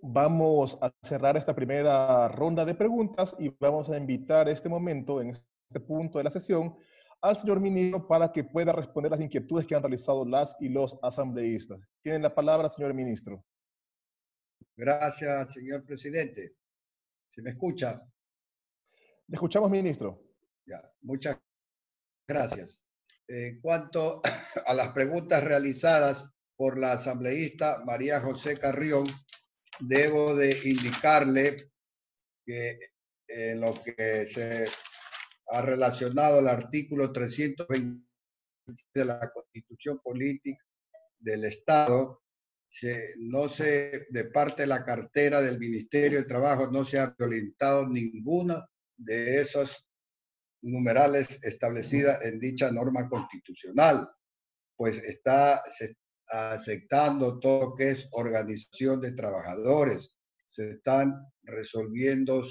Vamos a cerrar esta primera ronda de preguntas y vamos a invitar este momento, en este punto de la sesión, al señor ministro para que pueda responder las inquietudes que han realizado las y los asambleístas. Tienen la palabra, señor ministro. Gracias, señor presidente. ¿Se me escucha? Le escuchamos, ministro. Ya, muchas gracias. En cuanto a las preguntas realizadas por la asambleísta María José Carrión, debo de indicarle que en lo que se ha relacionado al artículo 320 de la Constitución Política del Estado, de parte de la cartera del Ministerio de Trabajo, no se ha violentado ninguna de esos numerales establecidas en dicha norma constitucional, pues está aceptando todo lo que es organización de trabajadores, se están resolviendo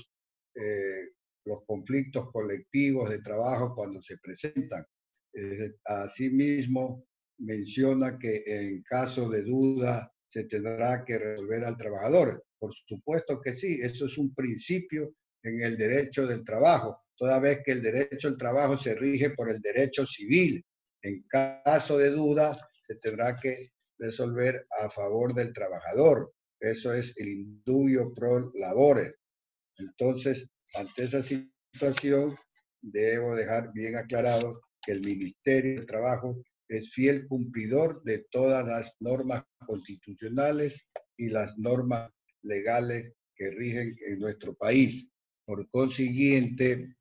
los conflictos colectivos de trabajo cuando se presentan. Asimismo, menciona que en caso de duda se tendrá que resolver al trabajador. Por supuesto que sí, eso es un principio en el derecho del trabajo, toda vez que el derecho al trabajo se rige por el derecho civil. En caso de duda, se tendrá que resolver a favor del trabajador. Eso es el indubio pro labore. Entonces, ante esa situación, debo dejar bien aclarado que el Ministerio del Trabajo es fiel cumplidor de todas las normas constitucionales y las normas legales que rigen en nuestro país. Por consiguiente,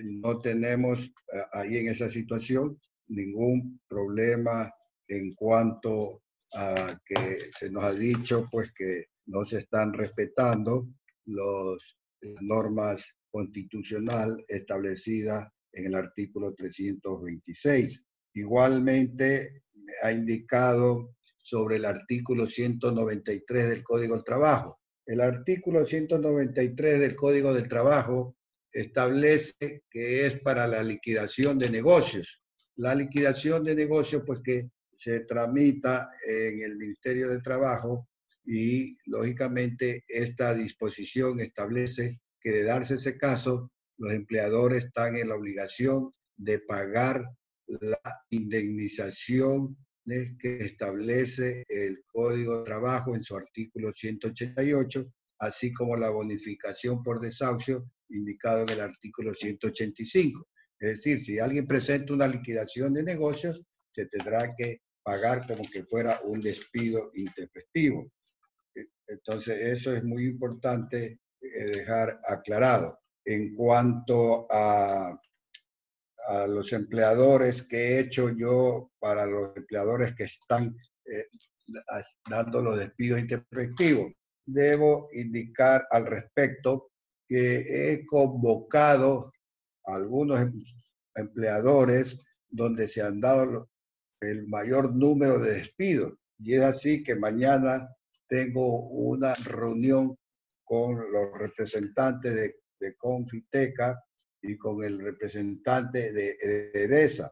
no tenemos ahí en esa situación ningún problema en cuanto a que se nos ha dicho pues que no se están respetando las normas constitucional establecidas en el artículo 326. Igualmente ha indicado sobre el artículo 193 del Código del Trabajo. El artículo 193 del Código del Trabajo establece que es para la liquidación de negocios. La liquidación de negocios, pues que se tramita en el Ministerio de Trabajo y, lógicamente, esta disposición establece que de darse ese caso, los empleadores están en la obligación de pagar la indemnización que establece el Código de Trabajo en su artículo 188, así como la bonificación por desahucio indicado en el artículo 185. Es decir, si alguien presenta una liquidación de negocios, se tendrá que pagar como que fuera un despido intempestivo. Entonces, eso es muy importante dejar aclarado. En cuanto a los empleadores que he hecho yo para los empleadores que están dando los despidos intempestivos, debo indicar al respecto que he convocado a algunos empleadores donde se han dado el mayor número de despidos. Y es así que mañana tengo una reunión con los representantes de Confiteca y con el representante de EDESA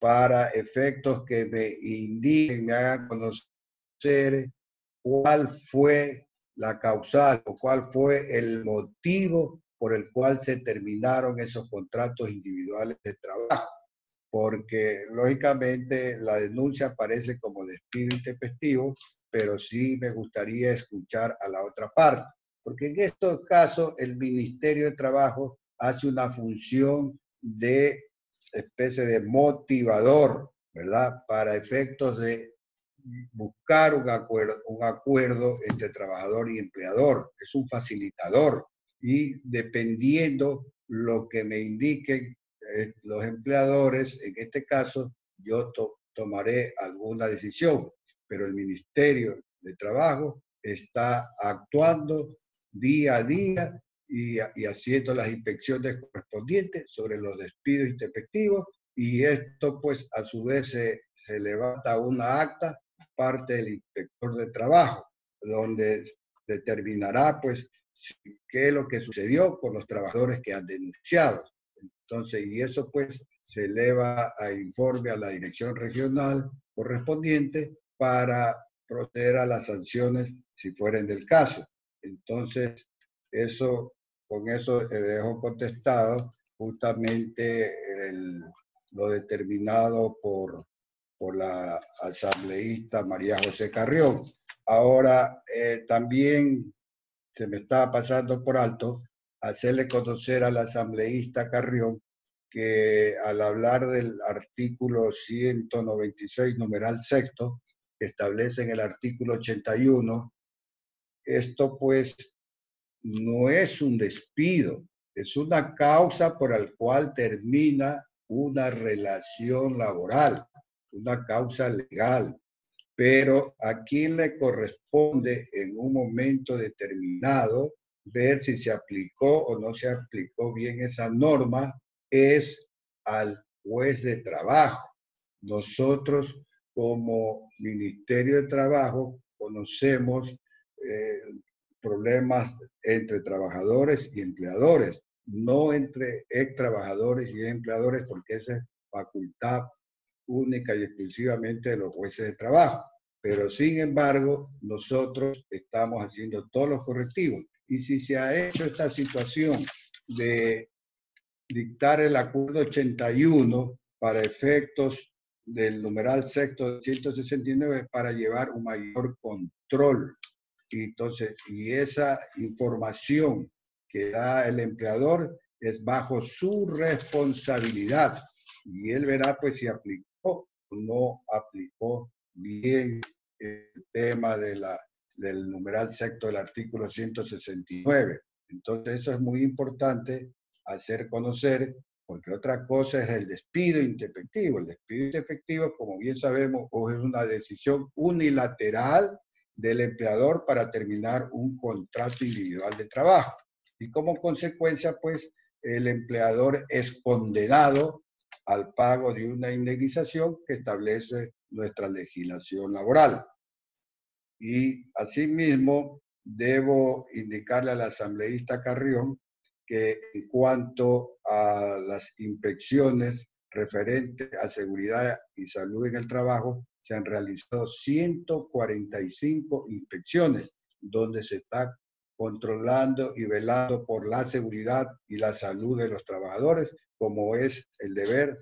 para efectos que me indiquen, me hagan conocer cuál fue la causal o cuál fue el motivo por el cual se terminaron esos contratos individuales de trabajo. Porque lógicamente la denuncia aparece como despido intempestivo, pero sí me gustaría escuchar a la otra parte. Porque en estos casos el Ministerio de Trabajo hace una función de especie de motivador, ¿verdad? Para efectos de buscar un acuerdo entre trabajador y empleador. Es un facilitador y dependiendo lo que me indiquen los empleadores, en este caso, yo tomaré alguna decisión, pero el Ministerio de Trabajo está actuando día a día y haciendo las inspecciones correspondientes sobre los despidos intempestivos y esto pues a su vez se levanta una acta parte del inspector de trabajo, donde determinará pues qué es lo que sucedió con los trabajadores que han denunciado. Entonces, y eso pues se eleva a informe a la dirección regional correspondiente para proceder a las sanciones si fueren del caso. Entonces, con eso dejo contestado justamente lo determinado por la asambleísta María José Carrión. Ahora, también se me estaba pasando por alto hacerle conocer al asambleísta Carrión que al hablar del artículo 196, numeral sexto, que establece en el artículo 81, esto pues no es un despido, es una causa por la cual termina una relación laboral, una causa legal. Pero a quién le corresponde en un momento determinado ver si se aplicó o no se aplicó bien esa norma es al juez de trabajo. Nosotros como Ministerio de Trabajo conocemos problemas entre trabajadores y empleadores, no entre ex trabajadores y empleadores, porque esa es facultad única y exclusivamente de los jueces de trabajo. Pero sin embargo, nosotros estamos haciendo todos los correctivos. Y si se ha hecho esta situación de dictar el acuerdo 81 para efectos del numeral sexto de 169 para llevar un mayor control. Y entonces, y esa información que da el empleador es bajo su responsabilidad. Y él verá pues si aplicó o no aplicó bien el tema del numeral sexto del artículo 169. Entonces, eso es muy importante hacer conocer, porque otra cosa es el despido intempestivo. El despido intempestivo, como bien sabemos, es una decisión unilateral del empleador para terminar un contrato individual de trabajo. Y como consecuencia, pues, el empleador es condenado al pago de una indemnización que establece nuestra legislación laboral. Y asimismo, debo indicarle al asambleísta Carrión que en cuanto a las inspecciones referentes a seguridad y salud en el trabajo, se han realizado 145 inspecciones, donde se está controlando y velando por la seguridad y la salud de los trabajadores, como es el deber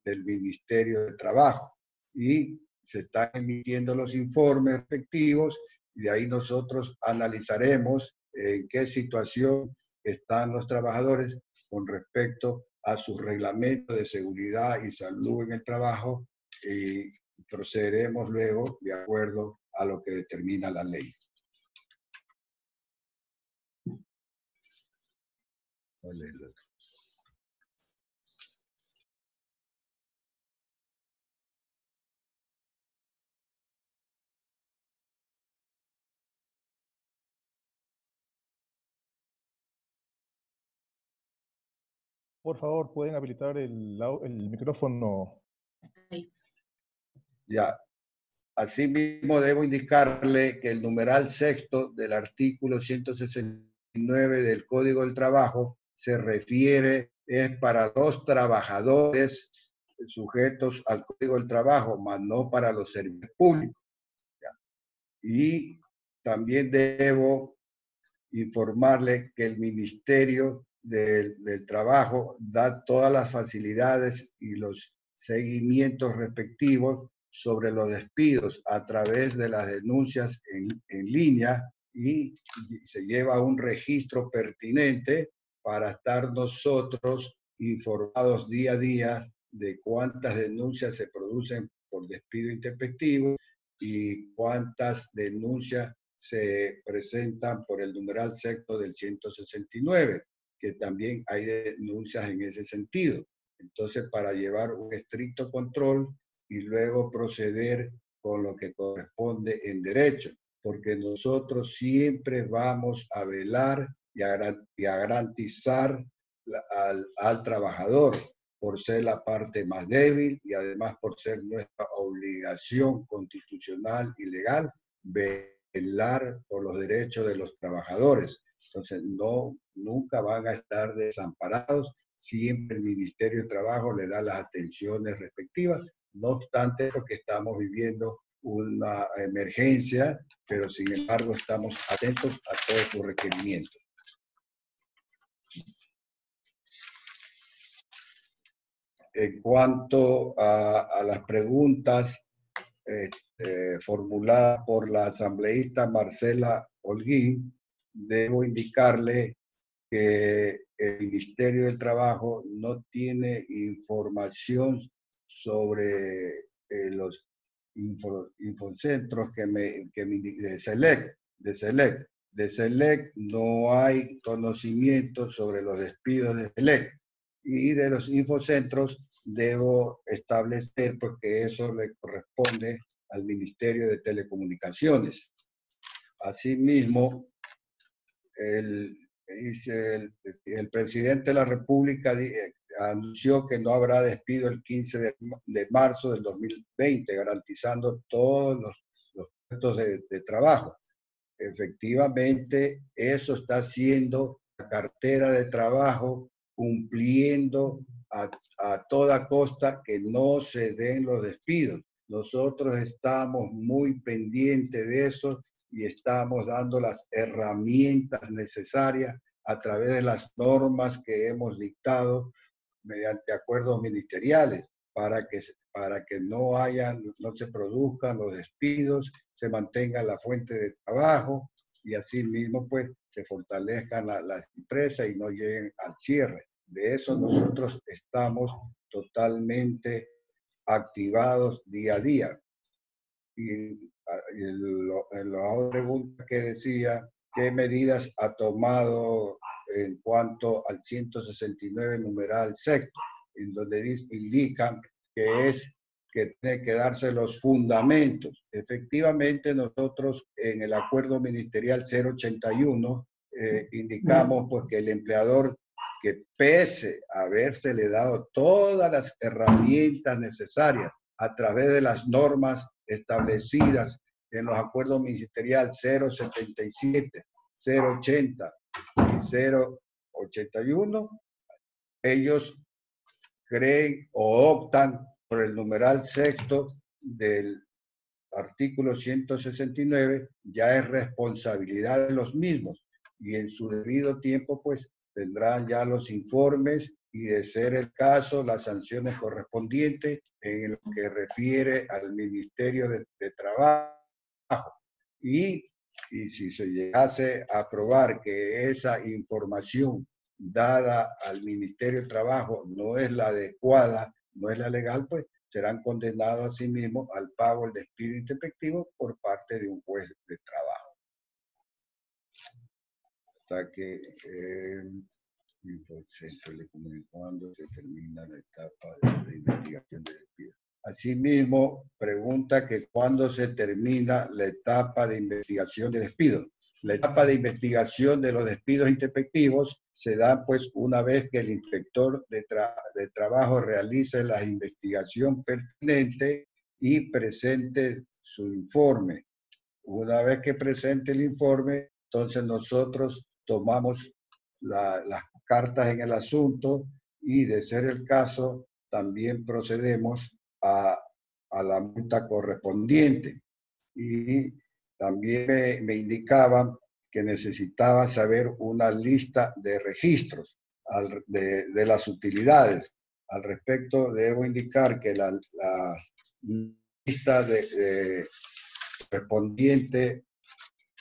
del Ministerio de Trabajo. Y se están emitiendo los informes respectivos y de ahí nosotros analizaremos en qué situación están los trabajadores con respecto a sus reglamentos de seguridad y salud en el trabajo y procederemos luego de acuerdo a lo que determina la ley. Por favor, pueden habilitar el micrófono. Ya. Asimismo, debo indicarle que el numeral sexto del artículo 169 del Código del Trabajo se refiere es para los trabajadores sujetos al Código del Trabajo, más no para los servicios públicos. Y también debo informarle que el Ministerio del Trabajo da todas las facilidades y los seguimientos respectivos sobre los despidos a través de las denuncias en línea y se lleva un registro pertinente para estar nosotros informados día a día de cuántas denuncias se producen por despido intempestivo y cuántas denuncias se presentan por el numeral sexto del 169, que también hay denuncias en ese sentido. Entonces, para llevar un estricto control y luego proceder con lo que corresponde en derecho, porque nosotros siempre vamos a velar y a garantizar al trabajador por ser la parte más débil y además por ser nuestra obligación constitucional y legal velar por los derechos de los trabajadores. Entonces, nunca van a estar desamparados. Siempre el Ministerio de Trabajo le da las atenciones respectivas. No obstante, lo que estamos viviendo una emergencia, pero sin embargo estamos atentos a todos sus requerimientos. En cuanto a las preguntas formulada por la asambleísta Marcela Holguín, debo indicarle que el Ministerio del Trabajo no tiene información sobre los infocentros de SELEC no hay conocimiento sobre los despidos de SELEC, y de los infocentros debo establecer porque eso le corresponde al Ministerio de Telecomunicaciones. Asimismo, el presidente de la República anunció que no habrá despido el 15 de marzo del 2020, garantizando todos los puestos de trabajo. Efectivamente, eso está haciendo la cartera de trabajo, cumpliendo a toda costa que no se den los despidos. Nosotros estamos muy pendientes de eso y estamos dando las herramientas necesarias a través de las normas que hemos dictado mediante acuerdos ministeriales para que no se produzcan los despidos, se mantenga la fuente de trabajo y así mismo pues se fortalezcan las empresas y no lleguen al cierre. De eso nosotros estamos totalmente activados día a día. Y en la pregunta que decía, ¿qué medidas ha tomado en cuanto al 169 numeral sexto? En donde indican que tiene que darse los fundamentos. Efectivamente, nosotros en el acuerdo ministerial 081 indicamos pues que el empleador, que pese a habérsele dado todas las herramientas necesarias a través de las normas establecidas en los acuerdos ministerial 077, 080 y 081, ellos creen o optan por el numeral sexto del artículo 169, ya es responsabilidad de los mismos y en su debido tiempo pues tendrán ya los informes y, de ser el caso, las sanciones correspondientes en lo que refiere al Ministerio de Trabajo. Y si se llegase a probar que esa información dada al Ministerio de Trabajo no es la adecuada, no es la legal, pues serán condenados a sí mismos al pago del despido intempestivo por parte de un juez de trabajo. Hasta que cuando se termina la etapa de investigación de despido. Asimismo, pregunta que cuándo se termina la etapa de investigación de despido. La etapa de investigación de los despidos intempestivos se da pues una vez que el inspector de trabajo realice la investigación pertinente y presente su informe. Una vez que presente el informe, entonces nosotros tomamos las cartas en el asunto y, de ser el caso, también procedemos a la multa correspondiente. Y también me indicaban que necesitaba saber una lista de registros de las utilidades. Al respecto, debo indicar que la lista correspondiente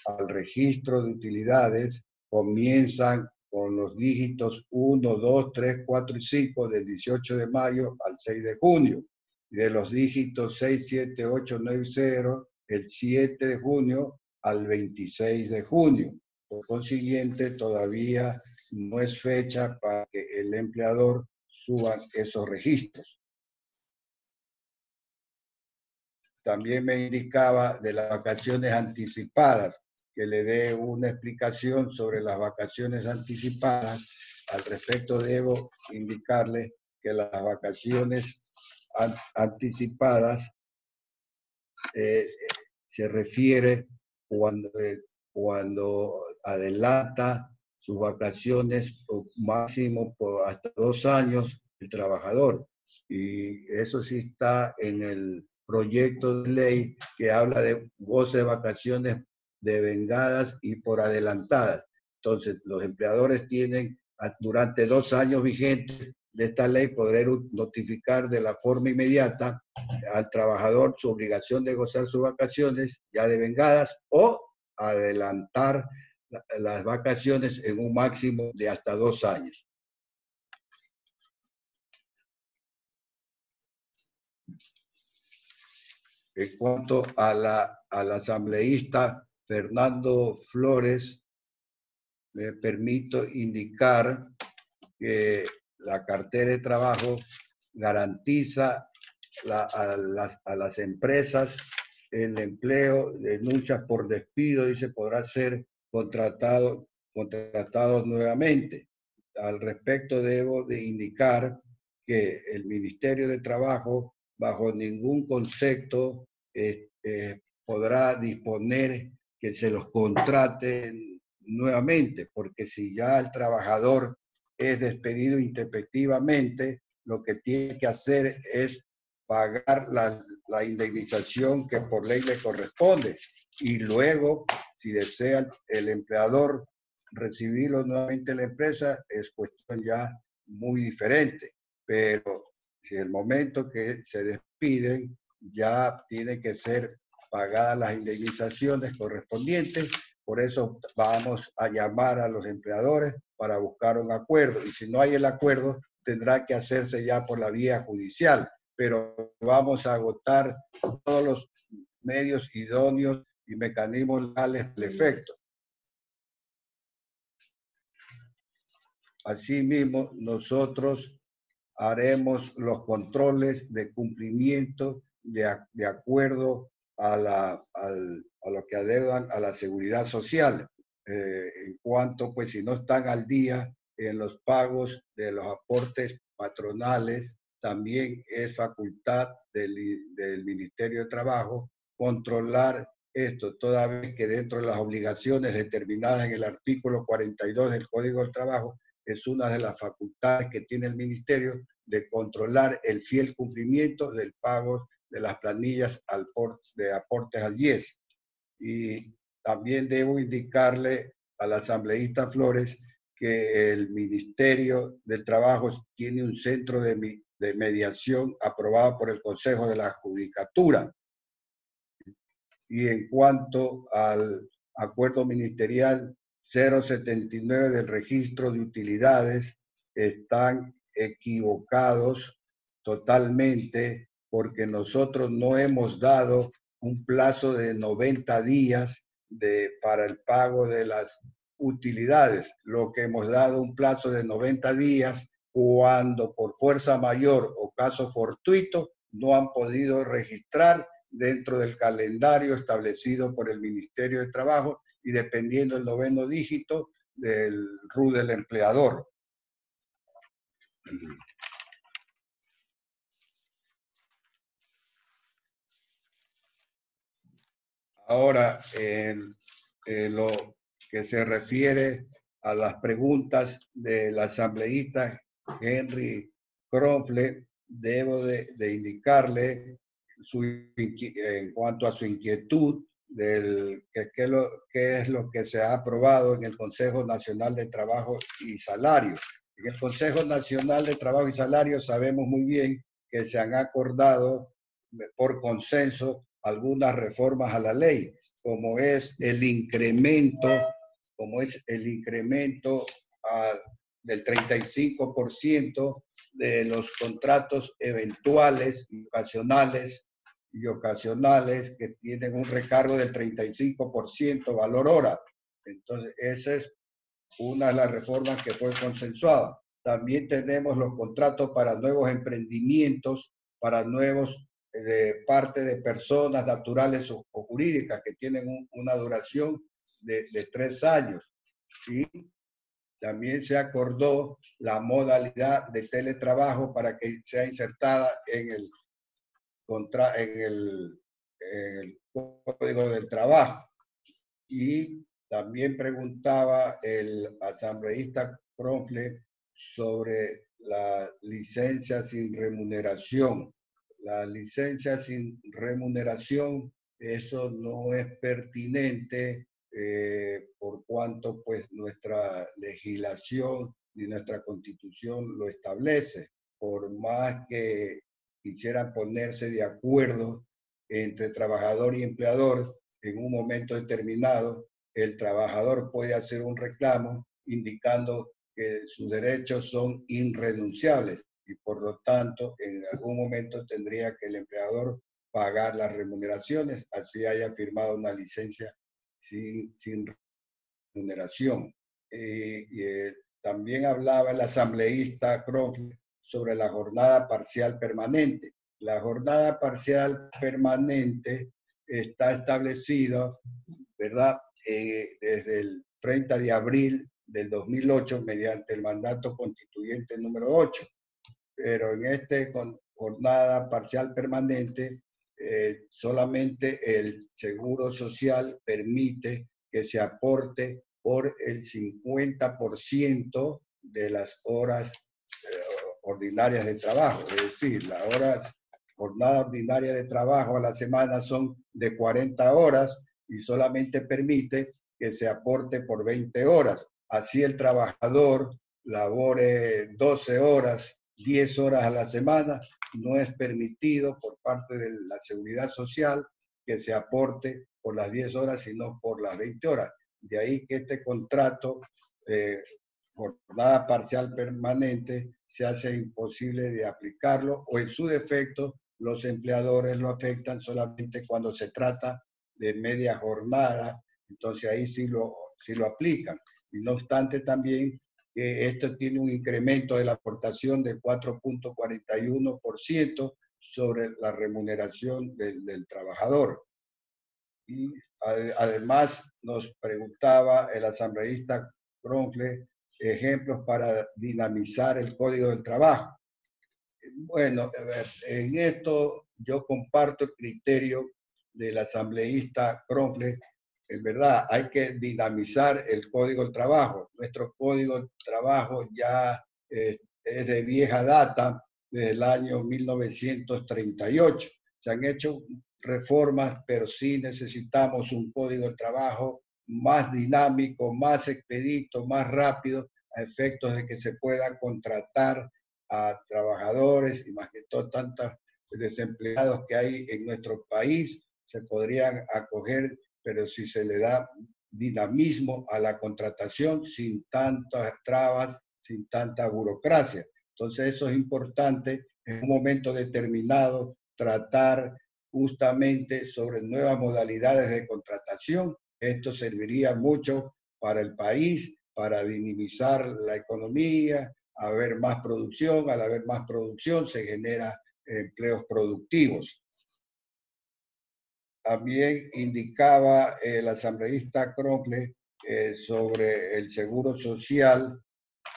al registro de utilidades comienzan con los dígitos 1, 2, 3, 4 y 5 del 18 de mayo al 6 de junio. Y de los dígitos 6, 7, 8, 9 y 0, el 7 de junio al 26 de junio. Por consiguiente, todavía no es fecha para que el empleador suba esos registros. También me indicaba de las vacaciones anticipadas, que le dé una explicación sobre las vacaciones anticipadas. Al respecto, debo indicarle que las vacaciones anticipadas se refiere cuando adelanta sus vacaciones máximo por hasta 2 años el trabajador. Y eso sí está en el proyecto de ley que habla de goce de vacaciones devengadas y por adelantadas. Entonces, los empleadores tienen durante 2 años vigentes de esta ley poder notificar de la forma inmediata al trabajador su obligación de gozar sus vacaciones ya devengadas o adelantar las vacaciones en un máximo de hasta 2 años. En cuanto al asambleísta Fernando Flores, me permito indicar que la cartera de trabajo garantiza a las empresas el empleo, denuncias por despido, dice, podrá ser contratados nuevamente. Al respecto, debo de indicar que el Ministerio de Trabajo, bajo ningún concepto, podrá disponer que se los contraten nuevamente, porque si ya el trabajador es despedido intempestivamente, lo que tiene que hacer es pagar la indemnización que por ley le corresponde. Y luego, si desea el empleador recibirlo nuevamente en la empresa, es cuestión ya muy diferente. Pero si el momento que se despiden, ya tiene que ser pagadas las indemnizaciones correspondientes. Por eso vamos a llamar a los empleadores para buscar un acuerdo. Y si no hay el acuerdo, tendrá que hacerse ya por la vía judicial. Pero vamos a agotar todos los medios idóneos y mecanismos legales al efecto. Asimismo, nosotros haremos los controles de cumplimiento de acuerdo a lo que adeudan a la seguridad social. En cuanto, pues, si no están al día en los pagos de los aportes patronales, también es facultad del Ministerio de Trabajo controlar esto, toda vez que dentro de las obligaciones determinadas en el artículo 42 del Código del Trabajo, es una de las facultades que tiene el Ministerio de controlar el fiel cumplimiento del pago de las planillas de aportes al IES. Y también debo indicarle al asambleísta Flores que el Ministerio del Trabajo tiene un centro de mediación aprobado por el Consejo de la Judicatura. Y en cuanto al acuerdo ministerial 079 del registro de utilidades, están equivocados totalmente porque nosotros no hemos dado un plazo de 90 días para el pago de las utilidades. Lo que hemos dado un plazo de 90 días cuando por fuerza mayor o caso fortuito no han podido registrar dentro del calendario establecido por el Ministerio de Trabajo y dependiendo del 9º dígito del RU del empleador. Ahora, en lo que se refiere a las preguntas del asambleísta Henry Kronfle, debo de indicarle en cuanto a su inquietud del qué es lo que se ha aprobado en el Consejo Nacional de Trabajo y Salario. En el Consejo Nacional de Trabajo y Salario sabemos muy bien que se han acordado por consenso algunas reformas a la ley, como es el incremento del 35% de los contratos eventuales y ocasionales que tienen un recargo del 35% valor hora. Entonces, esa es una de las reformas que fue consensuada. También tenemos los contratos para nuevos emprendimientos, para nuevos de parte de personas naturales o jurídicas que tienen una duración de 3 años. Y también se acordó la modalidad de teletrabajo para que sea insertada en el Código del Trabajo. Y también preguntaba el asambleísta Kronfle sobre la licencia sin remuneración. la licencia sin remuneración, eso no es pertinente por cuanto pues nuestra legislación y nuestra constitución lo establece. Por más que quisieran ponerse de acuerdo entre trabajador y empleador, en un momento determinado, el trabajador puede hacer un reclamo indicando que sus derechos son irrenunciables y por lo tanto en algún momento tendría que el empleador pagar las remuneraciones, así haya firmado una licencia sin remuneración. También hablaba el asambleísta Cronfle sobre la jornada parcial permanente. La jornada parcial permanente está establecida, ¿verdad? Desde el 30 de abril del 2008 mediante el mandato constituyente número 8. Pero en esta jornada parcial permanente solamente el Seguro Social permite que se aporte por el 50% de las horas ordinarias de trabajo. Es decir, las horas, jornada ordinaria de trabajo a la semana son de 40 horas y solamente permite que se aporte por 20 horas. Así el trabajador labore 12 horas, 10 horas a la semana, no es permitido por parte de la Seguridad Social que se aporte por las 10 horas, sino por las 20 horas. De ahí que este contrato, jornada parcial permanente, se hace imposible de aplicarlo o en su defecto los empleadores lo afectan solamente cuando se trata de media jornada, entonces ahí sí lo aplican. Y no obstante también que esto tiene un incremento de la aportación de 4.41% sobre la remuneración del trabajador. Y además nos preguntaba el asambleísta Cronfle ejemplos para dinamizar el Código del Trabajo. Bueno, en esto yo comparto el criterio del asambleísta Cronfle. En verdad, hay que dinamizar el Código del Trabajo. Nuestro Código del Trabajo ya es de vieja data, desde el año 1938. Se han hecho reformas, pero sí necesitamos un Código del Trabajo más dinámico, más expedito, más rápido, a efectos de que se pueda contratar a trabajadores y más que todo tantos desempleados que hay en nuestro país, se podrían acoger, pero si se le da dinamismo a la contratación sin tantas trabas, sin tanta burocracia. Entonces eso es importante en un momento determinado tratar justamente sobre nuevas modalidades de contratación. Esto serviría mucho para el país, para dinamizar la economía, haber más producción, al haber más producción se genera empleos productivos. También indicaba el asambleísta Cronfle sobre el seguro social,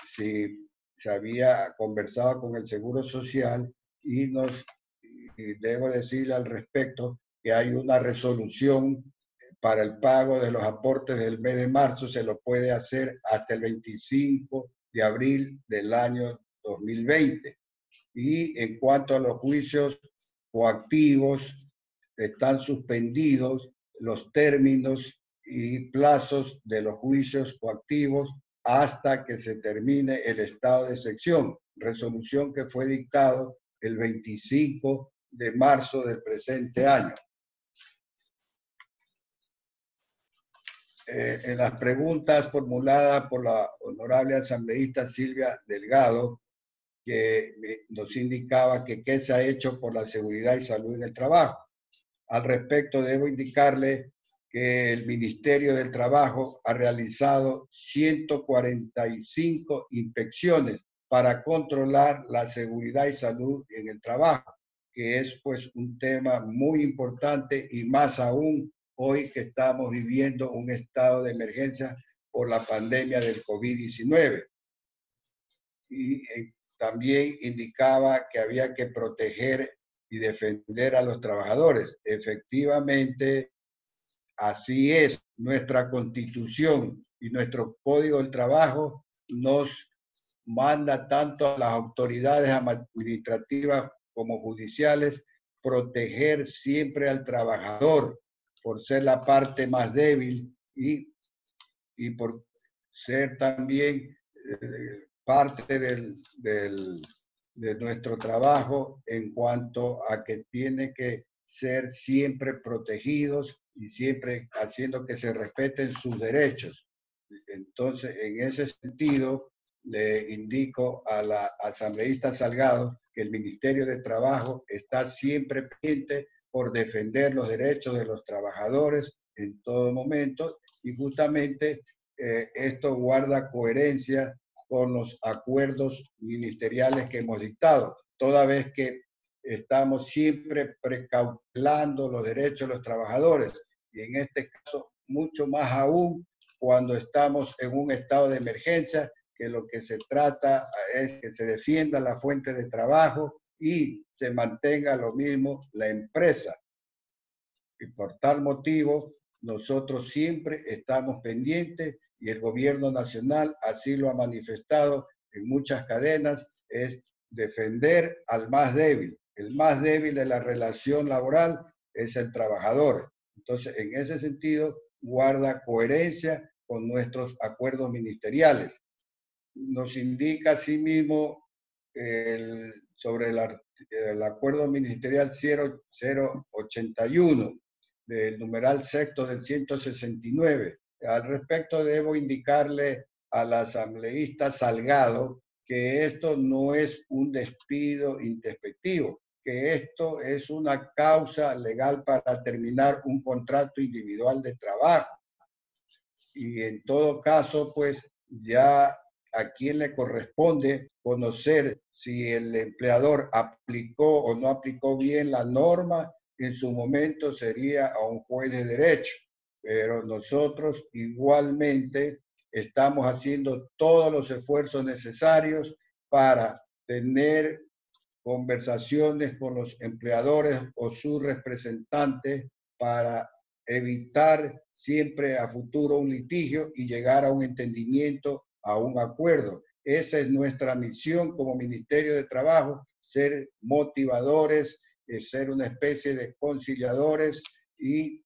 si se había conversado con el seguro social y debo decirle al respecto que hay una resolución para el pago de los aportes del mes de marzo, se lo puede hacer hasta el 25 de abril del año 2020. Y en cuanto a los juicios coactivos, están suspendidos los términos y plazos de los juicios coactivos hasta que se termine el estado de excepción, resolución que fue dictado el 25 de marzo del presente año. En las preguntas formuladas por la honorable asambleísta Silvia Delgado, que nos indicaba que qué se ha hecho por la seguridad y salud en el trabajo. Al respecto, debo indicarle que el Ministerio del Trabajo ha realizado 145 inspecciones para controlar la seguridad y salud en el trabajo, que es pues un tema muy importante y más aún hoy que estamos viviendo un estado de emergencia por la pandemia del COVID-19. Y también indicaba que había que proteger y defender a los trabajadores. Efectivamente, así es. Nuestra Constitución y nuestro Código del Trabajo nos manda tanto a las autoridades administrativas como judiciales proteger siempre al trabajador por ser la parte más débil y por ser también parte de nuestro trabajo en cuanto a que tiene que ser siempre protegidos y siempre haciendo que se respeten sus derechos. Entonces, en ese sentido, le indico a la asambleísta Salgado que el Ministerio de Trabajo está siempre pendiente por defender los derechos de los trabajadores en todo momento y justamente esto guarda coherencia con los acuerdos ministeriales que hemos dictado, toda vez que estamos siempre precautelando los derechos de los trabajadores y en este caso mucho más aún cuando estamos en un estado de emergencia, que lo que se trata es que se defienda la fuente de trabajo y se mantenga lo mismo la empresa. Y por tal motivo, nosotros siempre estamos pendientes y el gobierno nacional así lo ha manifestado en muchas cadenas, es defender al más débil. El más débil de la relación laboral es el trabajador. Entonces, en ese sentido, guarda coherencia con nuestros acuerdos ministeriales. Nos indica asimismo sobre el acuerdo ministerial 081 del numeral sexto del 169. Al respecto debo indicarle al asambleísta Salgado que esto no es un despido intempestivo, que esto es una causa legal para terminar un contrato individual de trabajo. Y en todo caso, pues ya a quien le corresponde conocer si el empleador aplicó o no aplicó bien la norma, en su momento sería a un juez de derecho. Pero nosotros igualmente estamos haciendo todos los esfuerzos necesarios para tener conversaciones con los empleadores o sus representantes para evitar siempre a futuro un litigio y llegar a un entendimiento, a un acuerdo. Esa es nuestra misión como Ministerio de Trabajo, ser motivadores, ser una especie de conciliadores y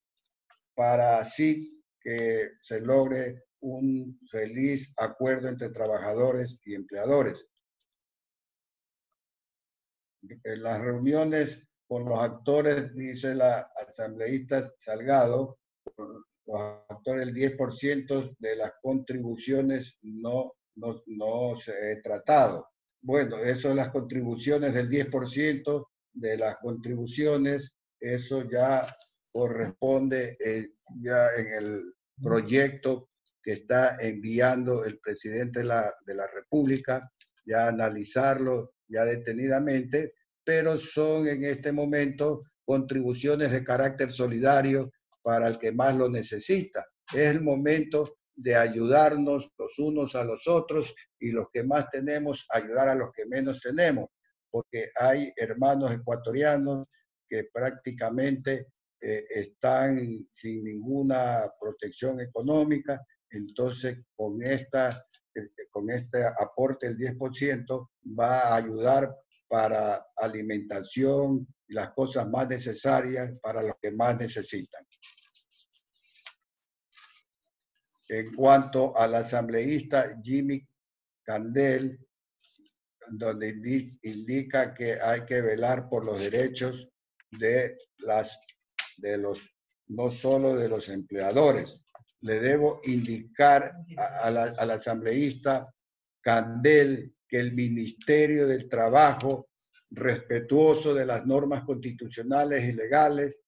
para así que se logre un feliz acuerdo entre trabajadores y empleadores. En las reuniones con los actores, dice la asambleísta Salgado, los actores, el 10% de las contribuciones no se ha tratado. Bueno, eso es las contribuciones del 10% de las contribuciones, eso ya corresponde ya en el proyecto que está enviando el presidente de la República, ya analizarlo ya detenidamente, pero son en este momento contribuciones de carácter solidario para el que más lo necesita. Es el momento de ayudarnos los unos a los otros y los que más tenemos, ayudar a los que menos tenemos, porque hay hermanos ecuatorianos que prácticamente están sin ninguna protección económica, entonces con este aporte del 10% va a ayudar para alimentación y las cosas más necesarias para los que más necesitan. En cuanto al asambleísta Jimmy Candel, donde indica que hay que velar por los derechos no solo de los empleadores. Le debo indicar al asambleísta Candel que el Ministerio del Trabajo, respetuoso de las normas constitucionales y legales,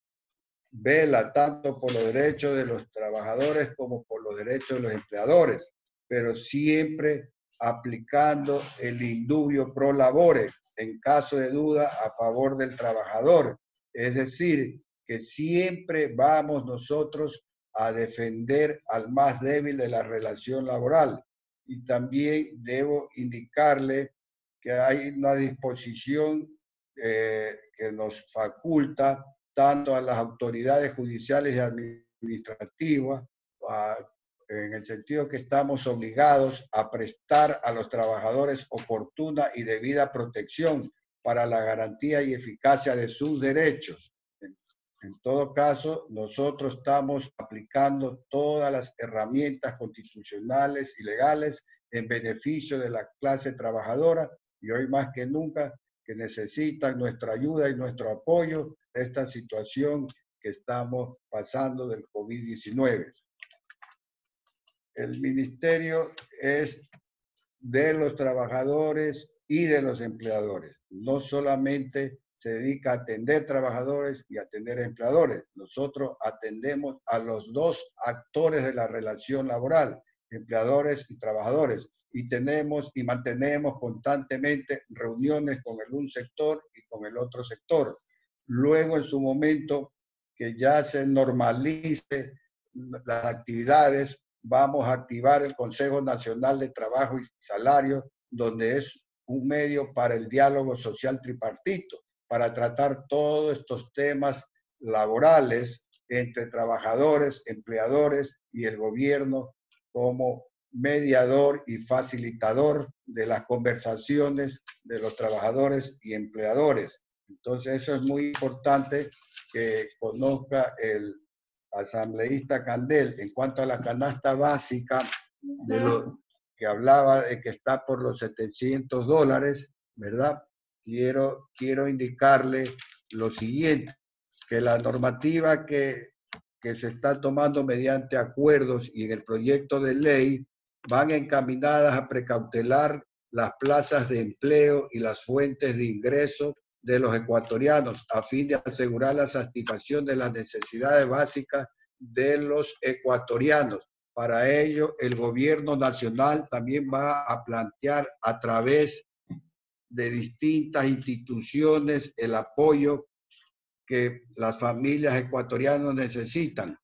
vela tanto por los derechos de los trabajadores como por los derechos de los empleadores, pero siempre aplicando el indubio pro labore en caso de duda a favor del trabajador. Es decir, que siempre vamos nosotros a defender al más débil de la relación laboral. Y también debo indicarle que hay una disposición que nos faculta tanto a las autoridades judiciales y administrativas, en el sentido que estamos obligados a prestar a los trabajadores oportuna y debida protección para la garantía y eficacia de sus derechos. En todo caso, nosotros estamos aplicando todas las herramientas constitucionales y legales en beneficio de la clase trabajadora y hoy más que nunca que necesitan nuestra ayuda y nuestro apoyo en esta situación que estamos pasando del COVID-19. El ministerio es de los trabajadores y de los empleadores. No solamente se dedica a atender trabajadores y atender empleadores. Nosotros atendemos a los dos actores de la relación laboral, empleadores y trabajadores. Y tenemos y mantenemos constantemente reuniones con el un sector y con el otro sector. Luego, en su momento, que ya se normalice las actividades, vamos a activar el Consejo Nacional de Trabajo y Salario, donde es un medio para el diálogo social tripartito, para tratar todos estos temas laborales entre trabajadores, empleadores y el gobierno como mediador y facilitador de las conversaciones de los trabajadores y empleadores. Entonces, eso es muy importante que conozca el asambleísta Candel en cuanto a la canasta básica de lo que hablaba de que está por los $700, ¿verdad? Quiero indicarle lo siguiente, que la normativa que se está tomando mediante acuerdos y en el proyecto de ley van encaminadas a precautelar las plazas de empleo y las fuentes de ingreso de los ecuatorianos a fin de asegurar la satisfacción de las necesidades básicas de los ecuatorianos. Para ello, el gobierno nacional también va a plantear a través de distintas instituciones el apoyo que las familias ecuatorianas necesitan.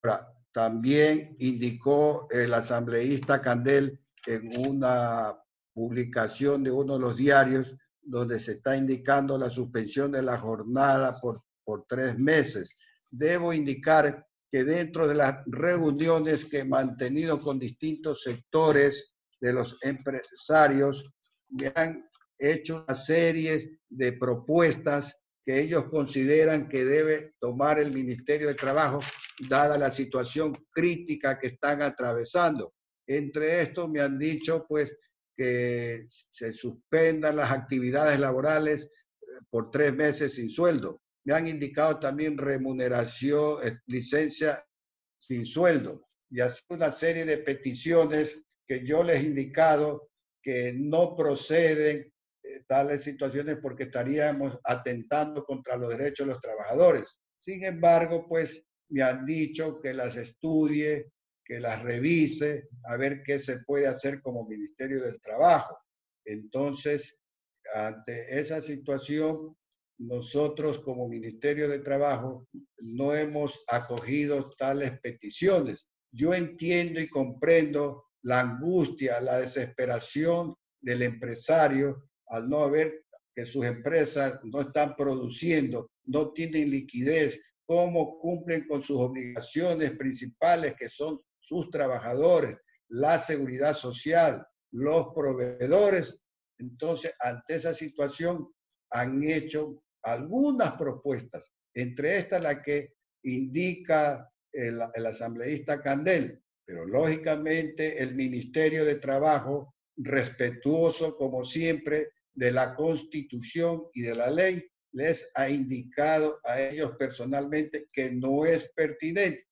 Ahora, también indicó el asambleísta Candel en una publicación de uno de los diarios donde se está indicando la suspensión de la jornada por 3 meses. Debo indicar que dentro de las reuniones que he mantenido con distintos sectores de los empresarios, me han hecho una serie de propuestas que ellos consideran que debe tomar el Ministerio de Trabajo, dada la situación crítica que están atravesando. Entre estos me han dicho, pues, que se suspendan las actividades laborales por 3 meses sin sueldo. Me han indicado también remuneración, licencia sin sueldo. Y así una serie de peticiones que yo les he indicado que no proceden tales situaciones porque estaríamos atentando contra los derechos de los trabajadores. Sin embargo, pues me han dicho que las estudie, que las revise, a ver qué se puede hacer como Ministerio del Trabajo. Entonces, ante esa situación, nosotros como Ministerio de Trabajo no hemos acogido tales peticiones. Yo entiendo y comprendo la angustia, la desesperación del empresario al no ver que sus empresas no están produciendo, no tienen liquidez, cómo cumplen con sus obligaciones principales que son sus trabajadores, la seguridad social, los proveedores. Entonces, ante esa situación han hecho algunas propuestas, entre estas la que indica el asambleísta Candel, pero lógicamente el Ministerio de Trabajo, respetuoso como siempre de la Constitución y de la ley, les ha indicado a ellos personalmente que no es pertinente.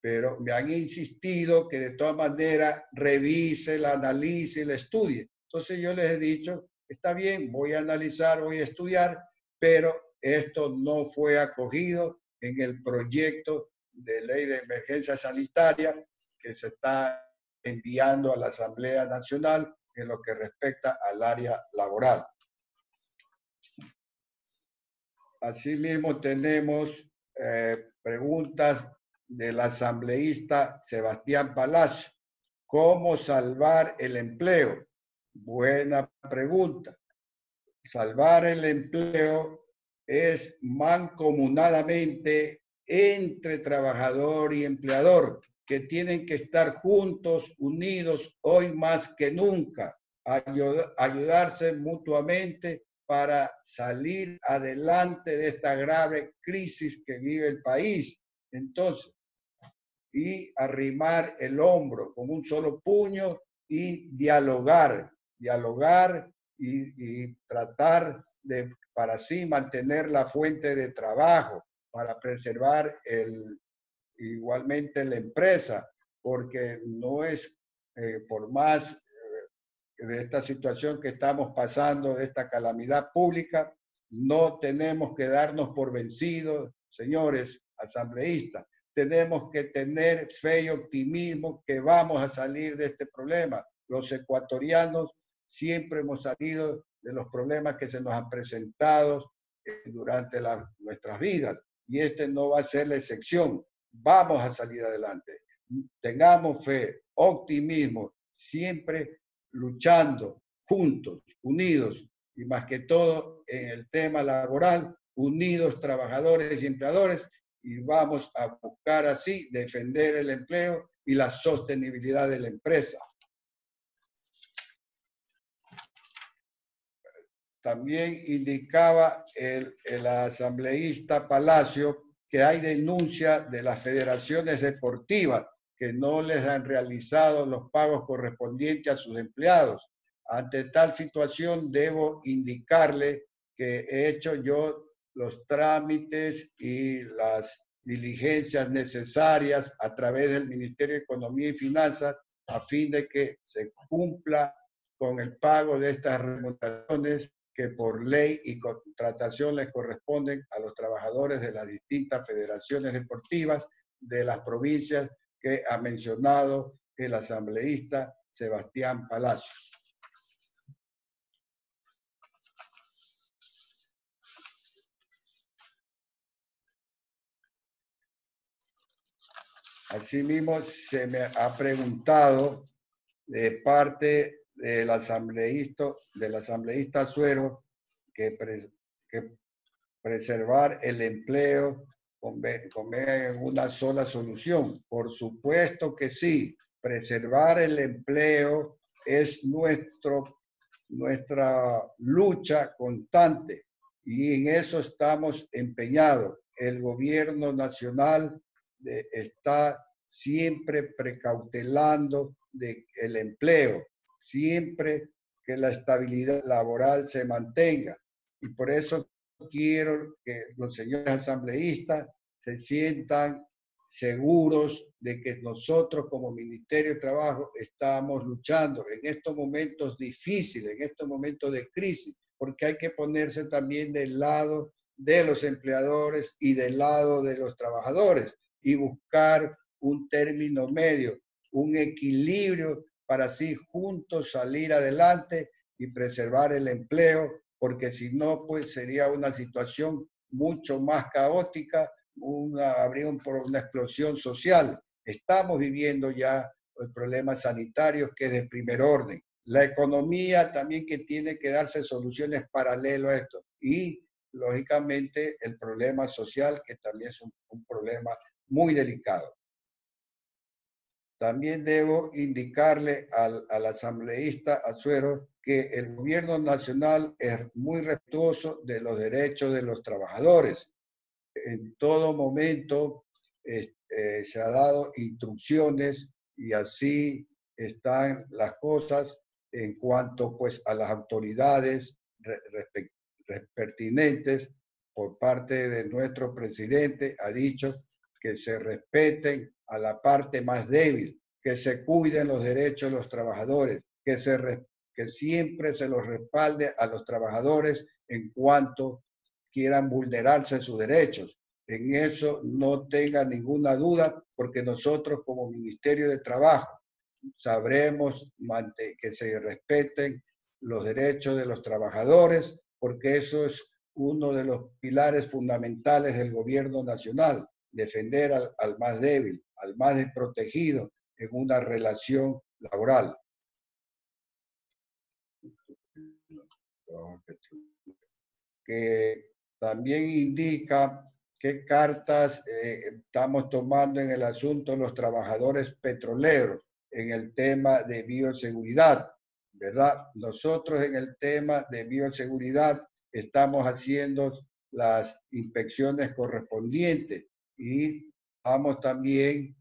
Pero me han insistido que de todas maneras revise, la analice y la estudie. Entonces yo les he dicho, está bien, voy a analizar, voy a estudiar, pero esto no fue acogido en el proyecto de ley de emergencia sanitaria que se está enviando a la Asamblea Nacional en lo que respecta al área laboral. Asimismo, tenemos preguntas del asambleísta Sebastián Palacio. ¿Cómo salvar el empleo? Buena pregunta. Salvar el empleo es mancomunadamente entre trabajador y empleador. que tienen que estar juntos, unidos, hoy más que nunca, ayudarse mutuamente para salir adelante de esta grave crisis que vive el país. Entonces, y arrimar el hombro con un solo puño y dialogar y tratar de, para así mantener la fuente de trabajo, para preservar igualmente la empresa, porque no es por más de esta situación que estamos pasando, de esta calamidad pública, no tenemos que darnos por vencidos, señores asambleístas. Tenemos que tener fe y optimismo que vamos a salir de este problema. Los ecuatorianos siempre hemos salido de los problemas que se nos han presentado durante nuestras vidas y este no va a ser la excepción. Vamos a salir adelante. Tengamos fe, optimismo, siempre luchando juntos, unidos, y más que todo en el tema laboral, unidos trabajadores y empleadores, y vamos a buscar así defender el empleo y la sostenibilidad de la empresa. También indicaba el asambleísta Palacio que hay denuncia de las federaciones deportivas que no les han realizado los pagos correspondientes a sus empleados. Ante tal situación, debo indicarle que he hecho yo los trámites y las diligencias necesarias a través del Ministerio de Economía y Finanzas a fin de que se cumpla con el pago de estas remuneraciones que por ley y contratación les corresponden a los trabajadores de las distintas federaciones deportivas de las provincias que ha mencionado el asambleísta Sebastián Palacios. Asimismo, se me ha preguntado de parte del asambleísta Suero que preservar el empleo convenga en una sola solución. Por supuesto que sí, preservar el empleo es nuestra lucha constante y en eso estamos empeñados. El gobierno nacional está siempre precautelando el empleo, siempre que la estabilidad laboral se mantenga. Y por eso quiero que los señores asambleístas se sientan seguros de que nosotros como Ministerio de Trabajo estamos luchando en estos momentos difíciles, en estos momentos de crisis, porque hay que ponerse también del lado de los empleadores y del lado de los trabajadores y buscar un término medio, un equilibrio para así juntos salir adelante y preservar el empleo, porque si no, pues sería una situación mucho más caótica, habría una explosión social. Estamos viviendo ya problemas sanitarios que es de primer orden. La economía también que tiene que darse soluciones paralelas a esto. Y, lógicamente, el problema social, que también es un problema muy delicado. También debo indicarle al asambleísta Azuero que el gobierno nacional es muy respetuoso de los derechos de los trabajadores. En todo momento se ha dado instrucciones y así están las cosas en cuanto pues a las autoridades pertinentes por parte de nuestro presidente ha dicho que se respeten a la parte más débil, que se cuiden los derechos de los trabajadores, que siempre se los respalde a los trabajadores en cuanto quieran vulnerarse sus derechos. En eso no tenga ninguna duda, porque nosotros como Ministerio de Trabajo sabremos que se respeten los derechos de los trabajadores, porque eso es uno de los pilares fundamentales del gobierno nacional, defender al más débil, al más desprotegido en una relación laboral. Que también indica qué cartas estamos tomando en el asunto de los trabajadores petroleros, en el tema de bioseguridad, ¿verdad? Nosotros en el tema de bioseguridad estamos haciendo las inspecciones correspondientes y estamos también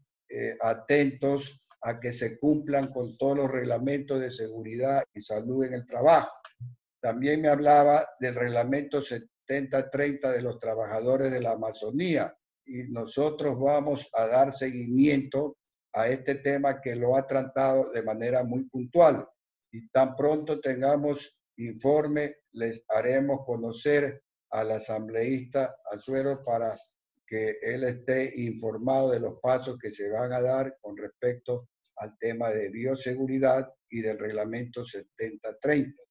atentos a que se cumplan con todos los reglamentos de seguridad y salud en el trabajo. También me hablaba del reglamento 7030 de los trabajadores de la Amazonía y nosotros vamos a dar seguimiento a este tema que lo ha tratado de manera muy puntual. Y tan pronto tengamos informe, les haremos conocer al asambleísta Azuero para que él esté informado de los pasos que se van a dar con respecto al tema de bioseguridad y del reglamento 7030.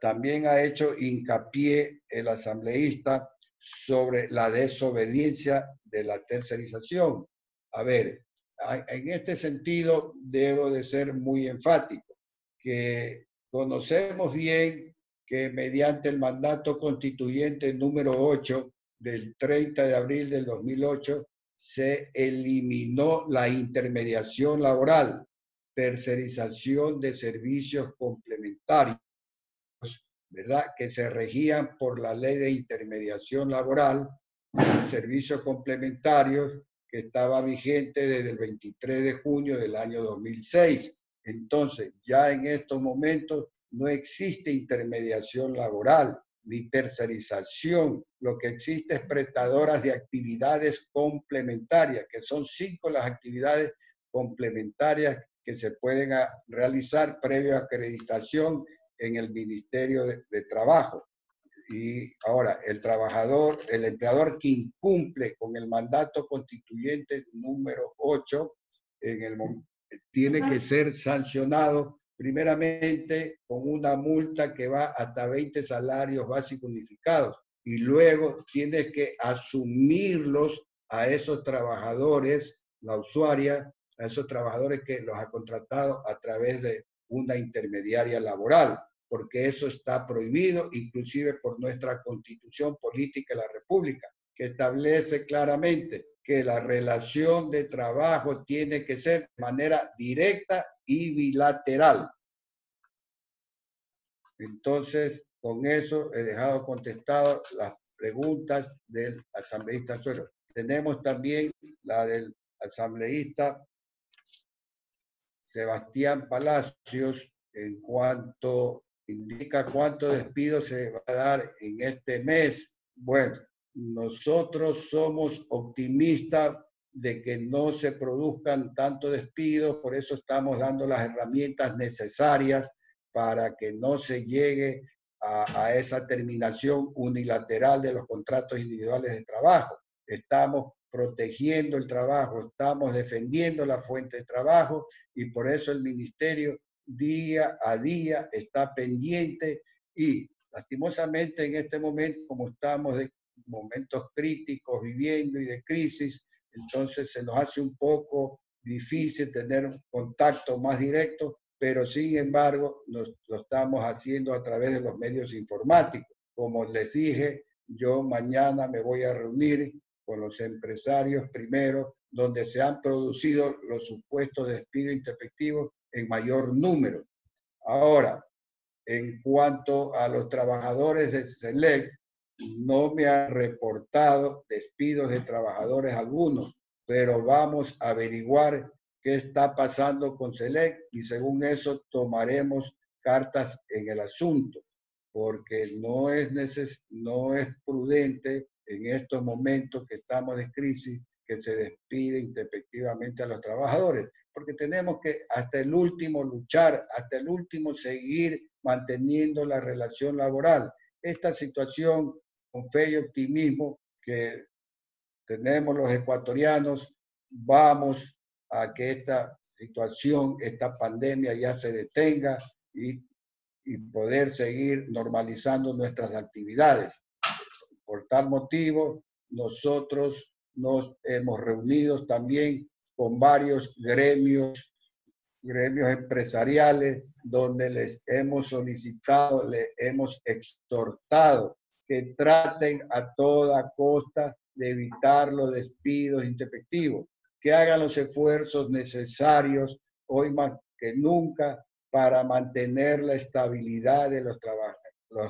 También ha hecho hincapié el asambleísta sobre la desobediencia de la tercerización. A ver, en este sentido debo de ser muy enfático, que conocemos bien que mediante el mandato constituyente número 8 del 30 de abril del 2008 se eliminó la intermediación laboral, tercerización de servicios complementarios, ¿verdad? Que se regían por la ley de intermediación laboral, servicios complementarios, que estaba vigente desde el 23 de junio del año 2006. Entonces, ya en estos momentos no existe intermediación laboral ni tercerización. Lo que existe es prestadoras de actividades complementarias, que son 5 las actividades complementarias que se pueden realizar previo a acreditación en el Ministerio de Trabajo. Y ahora, el trabajador, el empleador que incumple con el mandato constituyente número 8, tiene que ser sancionado primeramente con una multa que va hasta 20 salarios básicos unificados y luego tienes que asumirlos a esos trabajadores, la usuaria, a esos trabajadores que los ha contratado a través de una intermediaria laboral, porque eso está prohibido, inclusive por nuestra Constitución Política de la República, que establece claramente que la relación de trabajo tiene que ser de manera directa y bilateral. Entonces, con eso he dejado contestado las preguntas del asambleísta Azuero. Tenemos también la del asambleísta Sebastián Palacios, en cuanto indica cuánto despido se va a dar en este mes. Bueno, nosotros somos optimistas de que no se produzcan tantos despidos, por eso estamos dando las herramientas necesarias para que no se llegue a esa terminación unilateral de los contratos individuales de trabajo. Estamos protegiendo el trabajo, estamos defendiendo la fuente de trabajo y por eso el ministerio día a día está pendiente y lastimosamente en este momento, como estamos de momentos críticos viviendo y de crisis, entonces se nos hace un poco difícil tener un contacto más directo, pero sin embargo lo estamos haciendo a través de los medios informáticos. Como les dije, yo mañana me voy a reunir con los empresarios primero, donde se han producido los supuestos despidos intempestivos en mayor número. Ahora, en cuanto a los trabajadores de SELEC, no me han reportado despidos de trabajadores algunos, pero vamos a averiguar qué está pasando con SELEC y según eso tomaremos cartas en el asunto, porque no es prudente en estos momentos que estamos de crisis que se despide intempestivamente a los trabajadores, porque tenemos que hasta el último luchar, hasta el último seguir manteniendo la relación laboral. Esta situación, con fe y optimismo que tenemos los ecuatorianos, vamos a que esta situación, esta pandemia ya se detenga y poder seguir normalizando nuestras actividades. Por tal motivo, nosotros nos hemos reunido también con varios gremios empresariales, donde les hemos solicitado, les hemos exhortado que traten a toda costa de evitar los despidos intempestivos, que hagan los esfuerzos necesarios hoy más que nunca para mantener la estabilidad de los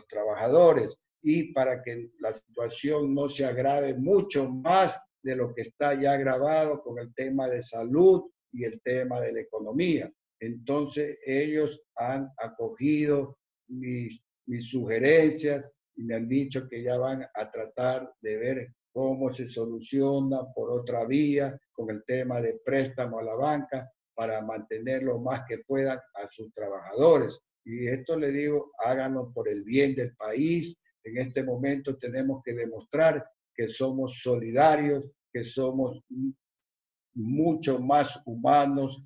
trabajadores y para que la situación no se agrave mucho más de lo que está ya agravado con el tema de salud y el tema de la economía. Entonces, ellos han acogido mis sugerencias y me han dicho que ya van a tratar de ver cómo se soluciona por otra vía con el tema de préstamo a la banca para mantener lo más que puedan a sus trabajadores. Y esto le digo, háganlo por el bien del país. En este momento tenemos que demostrar que somos solidarios, que somos mucho más humanos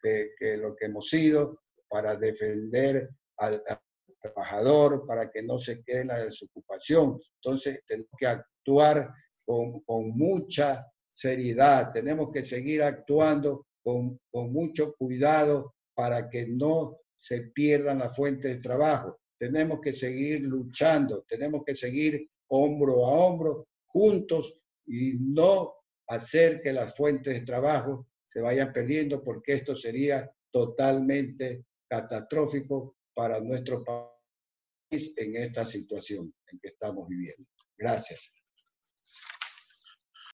que lo que hemos sido para defender al trabajador, para que no se quede en la desocupación. Entonces, tenemos que actuar con mucha seriedad, tenemos que seguir actuando con mucho cuidado para que no se pierdan las fuentes de trabajo. Tenemos que seguir luchando, tenemos que seguir hombro a hombro, juntos y no hacer que las fuentes de trabajo se vayan perdiendo porque esto sería totalmente catastrófico para nuestro país en esta situación en que estamos viviendo. Gracias.